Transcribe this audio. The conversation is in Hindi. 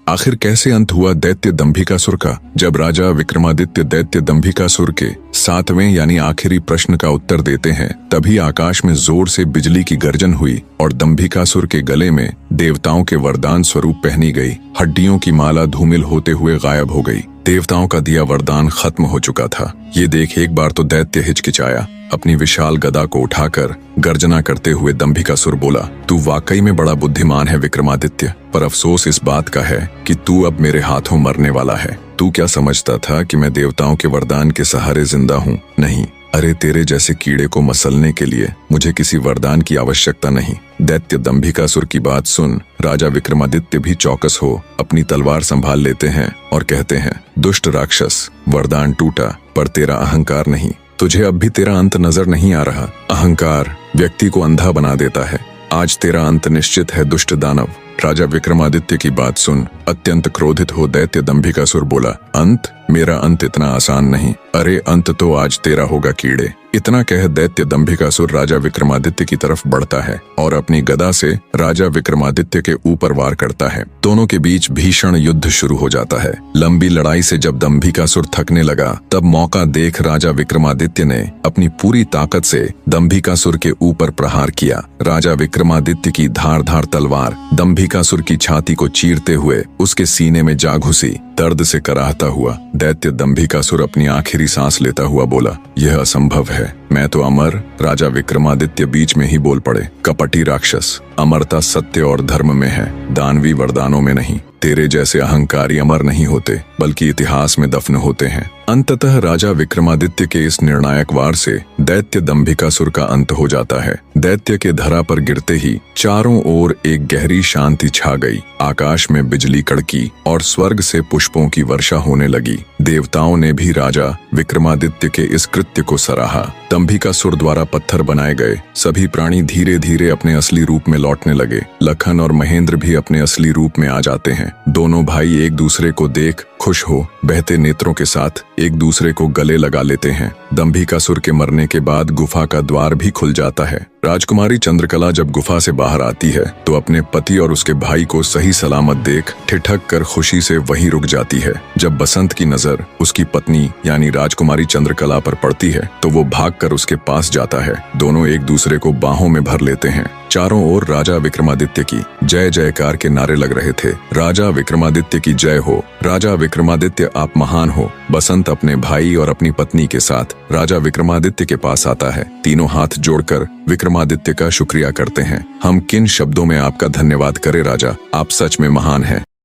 आखिर कैसे अंत हुआ दैत्य दंभिकासुर का? जब राजा विक्रमादित्य दैत्य दंभिकासुर के 7वें यानी आखिरी प्रश्न का उत्तर देते हैं, तभी आकाश में जोर से बिजली की गर्जन हुई और दंभिकासुर के गले में देवताओं के वरदान स्वरूप पहनी गई हड्डियों की माला धूमिल होते हुए गायब हो गई। देवताओं का दिया वरदान खत्म हो चुका था। ये देख एक बार तो दैत्य हिचकिचाया। अपनी विशाल गदा को उठाकर गर्जना करते हुए दंभिकासुर बोला, तू वाकई में बड़ा बुद्धिमान है विक्रमादित्य, पर अफसोस इस बात का है कि तू अब मेरे हाथों मरने वाला है। तू क्या समझता था कि मैं देवताओं के वरदान के सहारे जिंदा हूँ? नहीं, अरे तेरे जैसे कीड़े को मसलने के लिए मुझे किसी वरदान की आवश्यकता नहीं। दैत्य दंभिकासुर की बात सुन राजा विक्रमादित्य भी चौकस हो अपनी तलवार संभाल लेते हैं और कहते हैं, दुष्ट राक्षस, वरदान टूटा पर तेरा अहंकार नहीं। तुझे अब भी तेरा अंत नजर नहीं आ रहा। अहंकार व्यक्ति को अंधा बना देता है। आज तेरा अंत निश्चित है दुष्ट दानव। राजा विक्रमादित्य की बात सुन अत्यंत क्रोधित हो दैत्य दंभिकासुर बोला, अंत? मेरा अंत इतना आसान नहीं। अरे अंत तो आज तेरा होगा कीड़े। इतना कह दैत्य दंभिकासुर राजा विक्रमादित्य की तरफ बढ़ता है और अपनी गदा से राजा विक्रमादित्य के ऊपर वार करता है। दोनों के बीच भीषण युद्ध शुरू हो जाता है। लंबी लड़ाई से जब दंभिकासुर थकने लगा, तब मौका देख राजा विक्रमादित्य ने अपनी पूरी ताकत से दंभिकासुर के ऊपर प्रहार किया। राजा विक्रमादित्य की धारदार तलवार दंभिकासुर की छाती को चीरते हुए उसके सीने में जा घुसी। दर्द से कराहता हुआ दैत्य दंभिकासुर अपनी आखिरी सांस लेता हुआ बोला, यह असंभव है, मैं तो अमर। राजा विक्रमादित्य बीच में ही बोल पड़े, कपटी राक्षस, अमरता सत्य और धर्म में है, दानवी वरदानों में नहीं। तेरे जैसे अहंकारी अमर नहीं होते, बल्कि इतिहास में दफन होते हैं। अंततः राजा विक्रमादित्य के इस निर्णायक वार से दैत्य दंभिकासुर का अंत हो जाता है। दैत्य के धरा पर गिरते ही चारों ओर एक गहरी शांति छा गई। आकाश में बिजली कड़की और स्वर्ग से पुष्पों की वर्षा होने लगी। देवताओं ने भी राजा विक्रमादित्य के इस कृत्य को सराहा। दंभिकासुर द्वारा पत्थर बनाए गए सभी प्राणी धीरे धीरे अपने असली रूप में लौटने लगे। लखन और महेंद्र भी अपने असली रूप में आ जाते हैं। दोनों भाई एक दूसरे को देख खुश हो बहते नेत्रों के साथ एक दूसरे को गले लगा लेते हैं। दंभिकासुर के मरने के बाद गुफा का द्वार भी खुल जाता है। राजकुमारी चंद्रकला जब गुफा से बाहर आती है तो अपने पति और उसके भाई को सही सलामत देख ठिठक कर खुशी से वहीं रुक जाती है। जब बसंत की नजर उसकी पत्नी यानी राजकुमारी चंद्रकला पर पड़ती है तो वो भागकर उसके पास जाता है। दोनों एक दूसरे को बाहों में भर लेते हैं। चारों ओर राजा विक्रमादित्य की जय जयकार के नारे लग रहे थे। राजा विक्रमादित्य की जय हो, राजा विक्रमादित्य आप महान हो। बसंत अपने भाई और अपनी पत्नी के साथ राजा विक्रमादित्य के पास आता है। तीनों हाथ जोड़कर विक्रमादित्य का शुक्रिया करते हैं। हम किन शब्दों में आपका धन्यवाद करें राजा, आप सच में महान हैं।